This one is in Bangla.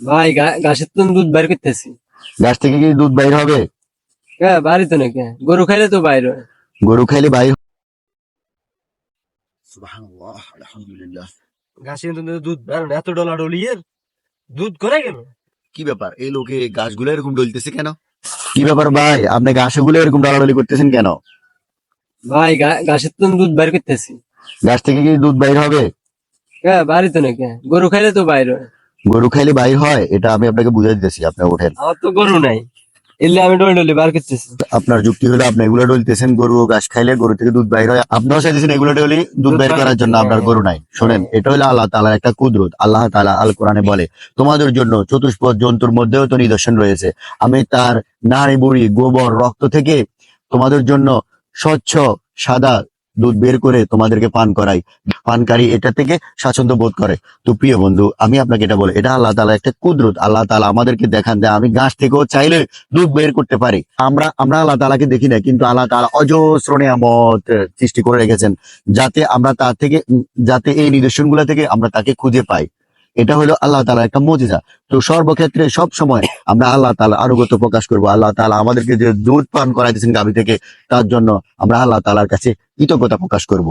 ভাই ঘাসের তো দুধ বাইর করতেছি। গাছ থেকে কি দুধ বাইর হবে? হ্যাঁ, বাড়িতে নাকি গরু খাইলে তো বাইর হয়। গরু খাইলে বাইর? সুবহানাল্লাহ, আলহামদুলিল্লাহ। ঘাসে তো দুধ বের হয় না, এত ডলা ডলি এর দুধ করে গেল। কি ব্যাপার, এই লোকে গাছগুলো এরকম ডলতেছে কেন? কি ব্যাপার ভাই, আপনি গাছগুলো এরকম ডলাডলি করতেছেন কেন? ভাই ঘাসের তো দুধ বাইর করতেছি। গাছ থেকে কি দুধ বাইর হবে? হ্যাঁ, বাড়িতে নাকি গরু খাইলে তো বাইর হয়। গরু খাইলে বাইর হয়, এটা আমি আপনাকে বুঝাই দিতেছি, আপনি ওঠেন। আমার তো গরু নাই, এলে আমি ডলি ডলি বার করতেছি। আপনার যুক্তি হলো আপনি এগুলো ডলতেছেন, গরু ঘাস খাইলে গরু থেকে দুধ বাইর হয়, আপনিও চাইতেছেন এগুলো ডলি দুধ দুধ বাইর বাইর করার করতে, জন্য, আপনার গরু নাই। শোনেন, এটা হলো আল্লাহ তাআলার একটা কুদরত। আল্লাহ তাআলা আল কোরআনে বলে, তোমাদের জন্য চতুষ্পদ জন্তুর মধ্যেও তো নিদর্শন রয়েছে। আমি তার নাড়ি বুড়ি গোবর রক্ত থেকে তোমাদের জন্য স্বচ্ছ সাদা দুধ বের করে তোমাদেরকে পান করাই। পানকারী এটা থেকে স্বাচ্ছন্দ্য বোধ করে। তো প্রিয় বন্ধু, আমি আপনাকে এটা বলি, এটা আল্লাহ তাআলা একটা কুদরত। আল্লাহ তাআলা আমাদেরকে দেখান যে আমি গাছ থেকেও চাইলে দুধ বের করতে পারি। আমরা আল্লাহ তাআলাকে দেখি না, কিন্তু আল্লাহ তাআলা অজস্র নিয়ামত সৃষ্টি করে রেখেছেন, যাতে আমরা তার থেকে যাতে এই নিদর্শনগুলো থেকে আমরা তাকে খুঁজে পাই। এটা হলো আল্লাহ তাআলার একটা মুজিজা। তো সর্বক্ষেত্রে সব সময় আমরা আল্লাহ তাআলা আনুগত্য প্রকাশ করব। আল্লাহ তাআলা আমাদেরকে যে দুধ পান করাইতেছেন গাভী থেকে, তার জন্য আমরা আল্লাহ তাআলার কাছে কৃতজ্ঞতা প্রকাশ করব।